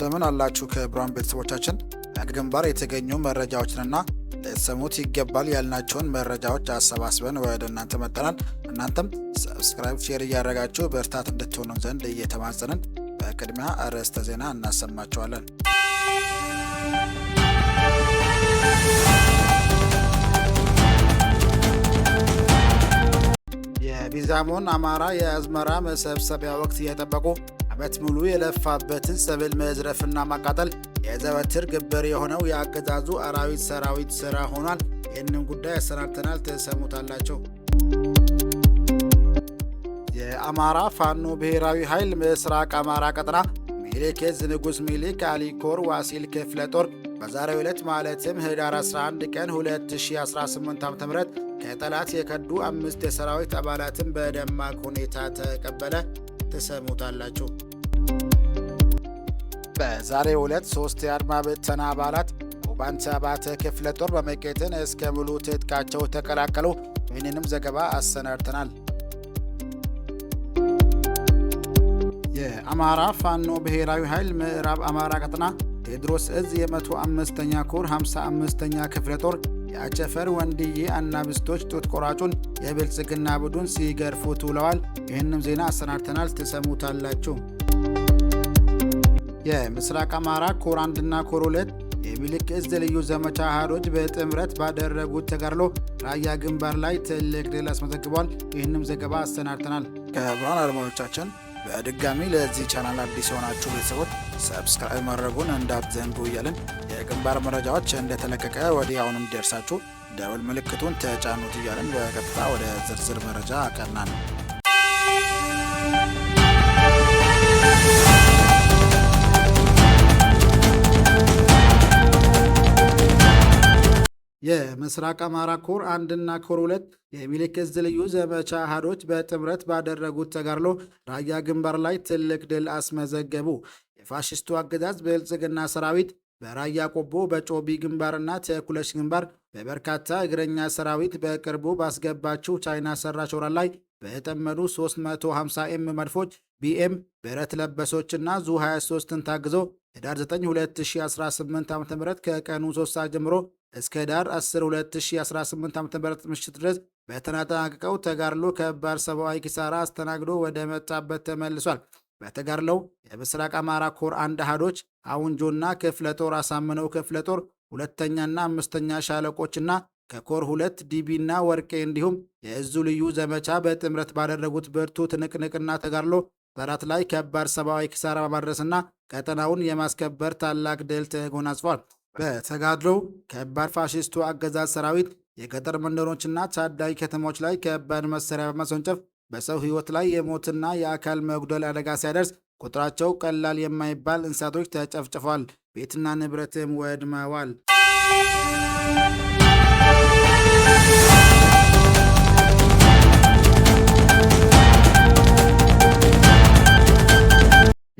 እንደምን አላችሁ ክቡራን ቤተሰቦቻችን። ከግንባር የተገኙ መረጃዎችንና ለሰሙት ይገባል ያልናቸውን መረጃዎች አሰባስበን ወደ እናንተ መጥተናል። እናንተም ሰብስክራይብ፣ ሼር እያደረጋችሁ በርታት እንድትሆኑ ዘንድ እየተማጸንን በቅድሚያ አርዕስተ ዜና እናሰማቸዋለን። የቢዛሞን አማራ የአዝመራ መሰብሰቢያ ወቅት እየጠበቁ ዓመት ሙሉ የለፋበትን ሰብል መዝረፍና ማቃጠል የዘወትር ግብር የሆነው የአገዛዙ አራዊት ሰራዊት ስራ ሆኗል። ይህንን ጉዳይ አሰናድተናል፣ ተሰሙታላቸው። የአማራ ፋኖ ብሔራዊ ኃይል ምስራቅ አማራ ቀጠና ሚኒሊክ ዕዝ ንጉሥ ሚኒሊክ አሊኮር ዋሲል ክፍለ ጦር በዛሬው ዕለት ማለትም ህዳር 11 ቀን 2018 ዓ.ም ከጠላት የከዱ 5 የሰራዊት አባላትን በደማቅ ሁኔታ ተቀበለ። ተሰሙታላችሁ። በዛሬው ዕለት 3 የአድማ ብተና አባላት ውባንተ አባተ ክፍለ ጦር በመቄትን እስከ ሙሉ ትጥቃቸው ተቀላቀሉ። ይህንንም ዘገባ አሰናድተናል። የአማራ ፋኖ ብሔራዊ ኃይል ምዕራብ አማራ ቀጠና ቴዎድሮስ ዕዝ የ105ኛ ኮር 55ኛ ክፍለ ጦር የአቸፈር ወንድዬ አናብስቶች ጡት ቆራጩን የብልጽግና ቡድን ሲገርፉት ውለዋል። ይህንም ዜና አሰናድተናል፣ ትሰሙታላችሁ። የምስራቅ አማራ ኮር 1 እና ኮር 2 የሚኒሊክ ዕዝ ልዩ ዘመቻ አሃዶች በጥምረት ባደረጉት ተጋድሎ ራያ ግንባር ላይ ትልቅ ድል አስመዘግቧል። ይህንም ዘገባ አሰናድተናል። ክቡራን አድማጮቻችን በድጋሚ ለዚህ ቻናል አዲስ የሆናችሁ ቤተሰቦች ሰብስክራይብ ማድረጉን እንዳትዘንጉ እያልን የግንባር መረጃዎች እንደተለቀቀ ወዲያውኑ እንዲደርሳችሁ ደወል ምልክቱን ተጫኑት እያልን በቀጥታ ወደ ዝርዝር መረጃ አቀናን። የምስራቅ አማራ ኮር 1 እና ኮር 2 የሚኒሊክ ዕዝ ልዩ ዘመቻ አሃዶች በጥምረት ባደረጉት ተጋድሎ ራያ ግንባር ላይ ትልቅ ድል አስመዘገቡ። የፋሽስቱ አገዛዝ ብልጽግና ሰራዊት በራያ ቆቦ፣ በጮቢ ግንባርና ተኩለሽ ግንባር በበርካታ እግረኛ ሰራዊት በቅርቡ ባስገባችው ቻይና ሰራሽ ወራር ላይ በተጠመዱ 350 ኤም መድፎች ቢኤም ብረት ለበሶችና ዙ 23ን ታግዞ ህዳር 9 2018 ዓ.ም ከቀኑ 3 ሰዓት ጀምሮ እስከ ህዳር 10 2018 ዓ.ም ምሽት ድረስ በተጠናቀቀው ተጋድሎ ከባድ ሰብአዊ ኪሳራ አስተናግዶ ወደ መጣበት ተመልሷል። በተጋድሎው የምስራቅ አማራ ኮር 1 አሃዶች አውንጆና ክፍለ ጦር አሳምነው ክፍለ ጦር 2ኛና 5ኛ ሻለቆችና ከኮር 2 ዲቢና ወርቄ እንዲሁም የዕዙ ልዩ ዘመቻ በጥምረት ባደረጉት ብርቱ ትንቅንቅና ተጋድሎ ጠላት ላይ ከባድ ሰብአዊ ኪሳራ በማድረስና ቀጠናውን የማስከበር ታላቅ ድል ተጎናጽፏል። በተጋድሎው ከባድ ፋሽስቱ አገዛዝ ሰራዊት የገጠር መንደሮችና ታዳጊ ከተሞች ላይ ከባድ መሳሪያ በማስወንጨፍ በሰው ሕይወት ላይ የሞትና የአካል መጉደል አደጋ ሲያደርስ ቁጥራቸው ቀላል የማይባል እንስሳቶች ተጨፍጭፈዋል፣ ቤትና ንብረትም ወድመዋል።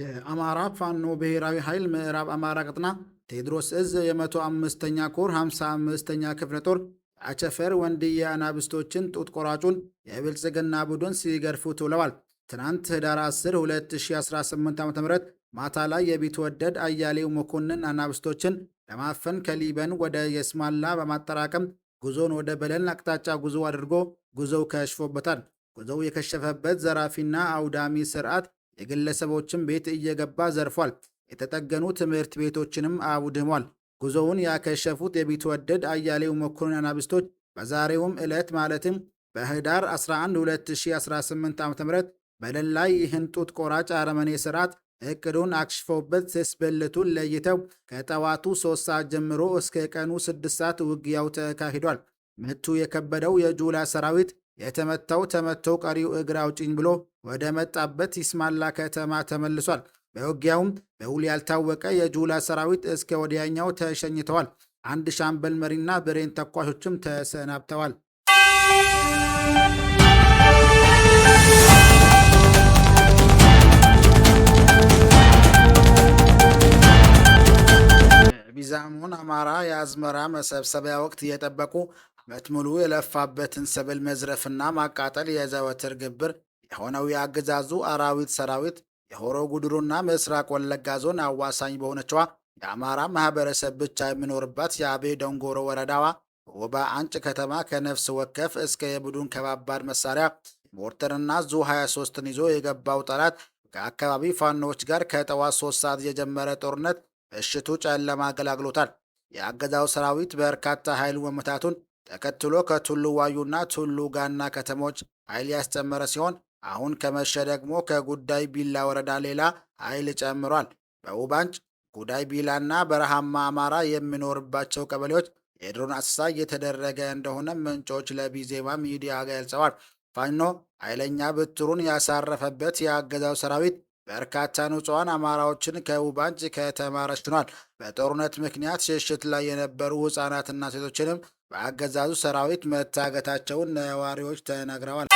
የአማራ ፋኖ ብሔራዊ ኃይል ምዕራብ አማራ ቀጠና ቴዎድሮስ ዕዝ የ105ኛ ኮር 55ኛ ክፍለ ጦር አቸፈር ወንድዬ አናብስቶችን ጡት ቆራጩን የብልጽግና ቡድን ሲገርፉት ውለዋል። ትናንት ህዳር 10 2018 ዓ.ም ማታ ላይ የቢትወደድ አያሌው መኮንን አናብስቶችን ለማፈን ከሊበን ወደ የስማላ በማጠራቀም ጉዞን ወደ በለል አቅጣጫ ጉዞ አድርጎ ጉዞው ከሽፎበታል። ጉዞው የከሸፈበት ዘራፊና አውዳሚ ስርዓት የግለሰቦችን ቤት እየገባ ዘርፏል። የተጠገኑ ትምህርት ቤቶችንም አውድሟል። ጉዞውን ያከሸፉት የቢትወደድ አያሌው መኮንን አናብስቶች በዛሬውም ዕለት ማለትም በህዳር 11 2018 ዓ.ም በለል ላይ ይህን ጡት ቆራጭ አረመኔ ስርዓት እቅዱን አክሽፈውበት ስስብልቱን ለይተው ከጠዋቱ 3 ሰዓት ጀምሮ እስከ ቀኑ 6 ሰዓት ውጊያው ተካሂዷል። ምቱ የከበደው የጁላ ሰራዊት የተመታው ተመቶ ቀሪው እግር አውጭኝ ብሎ ወደ መጣበት ይስማላ ከተማ ተመልሷል። በውጊያውም በውል ያልታወቀ የጁላ ሰራዊት እስከ ወዲያኛው ተሸኝተዋል። 1 ሻምበል መሪና ብሬን ተኳሾችም ተሰናብተዋል። ቢዛሞን አማራ የአዝመራ መሰብሰቢያ ወቅት እየጠበቁ ዓመት ሙሉ የለፋበትን ሰብል መዝረፍና ማቃጠል የዘወትር ግብር የሆነው የአገዛዙ አራዊት ሰራዊት የሆሮ ጉድሩና ምስራቅ ወለጋ ዞን አዋሳኝ በሆነችዋ የአማራ ማህበረሰብ ብቻ የሚኖርባት የአቤ ደንጎሮ ወረዳዋ ውባ አንጭ ከተማ ከነፍስ ወከፍ እስከ የቡድን ከባባድ መሳሪያ ሞርተርና ዙ 23ን ይዞ የገባው ጠላት ከአካባቢ ፋኖዎች ጋር ከጠዋት 3 ሰዓት የጀመረ ጦርነት እሽቱ ጨለማ አገላግሎታል። የአገዛው ሰራዊት በርካታ ኃይሉ መመታቱን ተከትሎ ከቱሉ ዋዩና ቱሉ ጋና ከተሞች ኃይል ያስጨመረ ሲሆን አሁን ከመሸ ደግሞ ከጉዳይ ቢላ ወረዳ ሌላ ኃይል ጨምሯል። በውባንጭ ጉዳይ ቢላና በረሃማ አማራ የሚኖርባቸው ቀበሌዎች የድሮን አሰሳ እየተደረገ እንደሆነ ምንጮች ለቢዜማ ሚዲያ ገልጸዋል። ፋኖ ኃይለኛ ብትሩን ያሳረፈበት የአገዛው ሰራዊት በርካታ ንጹሐን አማራዎችን ከውባንጭ ከተማ ረሽኗል። በጦርነት ምክንያት ሽሽት ላይ የነበሩ ሕፃናትና ሴቶችንም በአገዛዙ ሰራዊት መታገታቸውን ነዋሪዎች ተናግረዋል።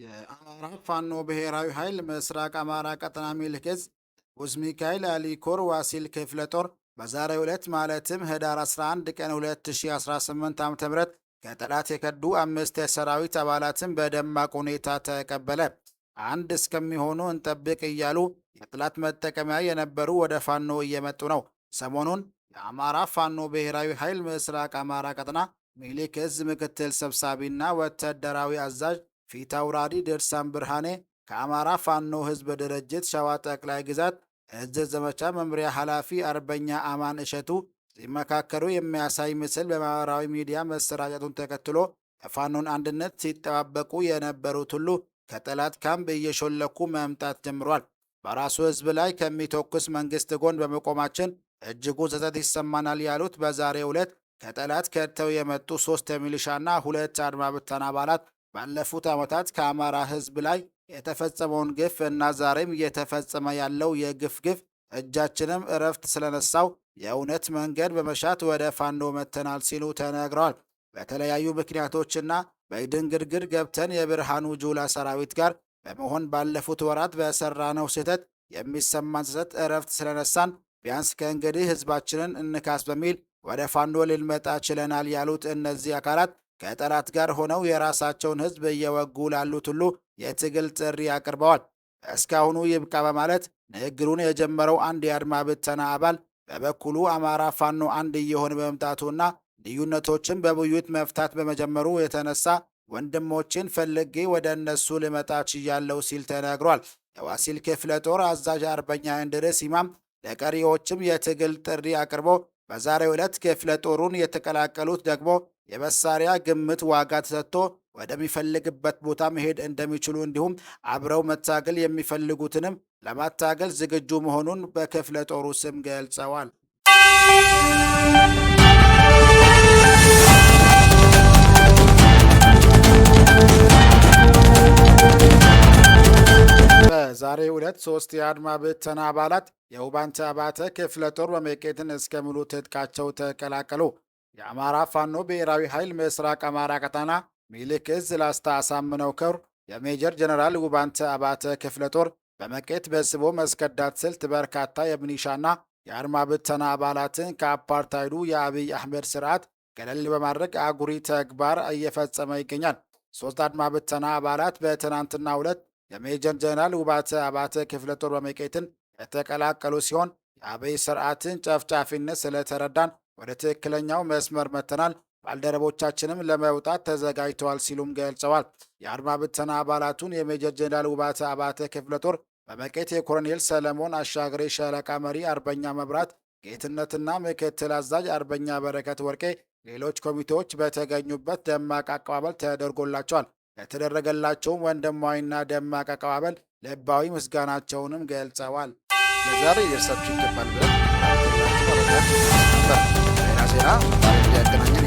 የአማራ ፋኖ ብሔራዊ ኃይል ምስራቅ አማራ ቀጠና ሚልክ ዕዝ ንጉስ ሚካኤል አሊኮር ዋሲል ክፍለ ጦር በዛሬው ዕለት ማለትም ህዳር 11 ቀን 2018 ዓ.ም ከጠላት የከዱ 5 የሰራዊት አባላትን በደማቅ ሁኔታ ተቀበለ። አንድ እስከሚሆኑ እንጠብቅ እያሉ የጠላት መጠቀሚያ የነበሩ ወደ ፋኖ እየመጡ ነው። ሰሞኑን የአማራ ፋኖ ብሔራዊ ኃይል ምስራቅ አማራ ቀጠና ሚልክ ዕዝ ምክትል ሰብሳቢና ወታደራዊ አዛዥ ፊት አውራሪ ድርሳን ብርሃኔ ከአማራ ፋኖ ህዝብ ድርጅት ሸዋ ጠቅላይ ግዛት እዝ ዘመቻ መምሪያ ኃላፊ አርበኛ አማን እሸቱ ሲመካከሩ የሚያሳይ ምስል በማህበራዊ ሚዲያ መሰራጨቱን ተከትሎ የፋኖን አንድነት ሲጠባበቁ የነበሩት ሁሉ ከጠላት ካምፕ እየሾለኩ መምጣት ጀምሯል። በራሱ ህዝብ ላይ ከሚተኩስ መንግስት ጎን በመቆማችን እጅጉ ጸጸት ይሰማናል ያሉት በዛሬው ዕለት ከጠላት ከድተው የመጡ 3 የሚሊሻና 2 አድማ ብተና አባላት ባለፉት ዓመታት ከአማራ ህዝብ ላይ የተፈጸመውን ግፍ እና ዛሬም እየተፈጸመ ያለው የግፍ ግፍ እጃችንም እረፍት ስለነሳው የእውነት መንገድ በመሻት ወደ ፋኖ መተናል ሲሉ ተናግረዋል። በተለያዩ ምክንያቶችና በድንግርግር ገብተን የብርሃኑ ጁላ ሰራዊት ጋር በመሆን ባለፉት ወራት በሰራነው ስህተት የሚሰማን ጸጸት እረፍት ስለነሳን ቢያንስ ከእንግዲህ ህዝባችንን እንካስ በሚል ወደ ፋኖ ልንመጣ ችለናል ያሉት እነዚህ አካላት ከጠላት ጋር ሆነው የራሳቸውን ህዝብ እየወጉ ላሉት ሁሉ የትግል ጥሪ አቅርበዋል። እስካሁኑ ይብቃ በማለት ንግግሩን የጀመረው አንድ የአድማ ብተና አባል በበኩሉ አማራ ፋኖ አንድ እየሆነ በመምጣቱና ልዩነቶችን በውይይት መፍታት በመጀመሩ የተነሳ ወንድሞችን ፈልጌ ወደ እነሱ ልመጣ ችያለሁ ሲል ተናግሯል። የዋሲል ክፍለ ጦር አዛዥ አርበኛ እንድርስ ኢማም ለቀሪዎችም የትግል ጥሪ አቅርቦ በዛሬው ዕለት ክፍለ ጦሩን የተቀላቀሉት ደግሞ የመሳሪያ ግምት ዋጋ ተሰጥቶ ወደሚፈልግበት ቦታ መሄድ እንደሚችሉ እንዲሁም አብረው መታገል የሚፈልጉትንም ለማታገል ዝግጁ መሆኑን በክፍለ ጦሩ ስም ገልጸዋል። በዛሬው ዕለት 3 የአድማ ብተና አባላት የውባንተ አባተ ክፍለ ጦር በመቄትን እስከ ሙሉ ትጥቃቸው ተቀላቀሉ። የአማራ ፋኖ ብሔራዊ ኃይል ምስራቅ አማራ ቀጠና ሚልክ ዕዝ ላስታ አሳምነው ኮር የሜጀር ጀነራል ውባንተ አባተ ክፍለ ጦር በመቄት በስቦ መስከዳት ስልት በርካታ የሚኒሻና የአድማ ብተና አባላትን ከአፓርታይዱ የአብይ አህመድ ስርዓት ገለል በማድረግ አጉሪ ተግባር እየፈጸመ ይገኛል። 3 አድማ ብተና አባላት በትናንትናው ዕለት የሜጀር ጀነራል ውባንተ አባተ ክፍለ ጦር በመቄትን የተቀላቀሉ ሲሆን የአብይ ስርዓትን ጨፍጫፊነት ስለተረዳን ወደ ትክክለኛው መስመር መተናል፣ ባልደረቦቻችንም ለመውጣት ተዘጋጅተዋል ሲሉም ገልጸዋል። የአድማ ብተና አባላቱን የሜጀር ጀነራል ውባንተ አባተ ክፍለ ጦር በመቄት የኮሎኔል ሰለሞን አሻግሬ ሻለቃ መሪ አርበኛ መብራት ጌትነትና ምክትል አዛዥ አርበኛ በረከት ወርቄ ሌሎች ኮሚቴዎች በተገኙበት ደማቅ አቀባበል ተደርጎላቸዋል። የተደረገላቸውም ወንድማዊና ደማቅ አቀባበል ልባዊ ምስጋናቸውንም ገልጸዋል። ለዛሬ የእርሳችሁ ይገባል ብለን ዜና ዜና ያገናኛል።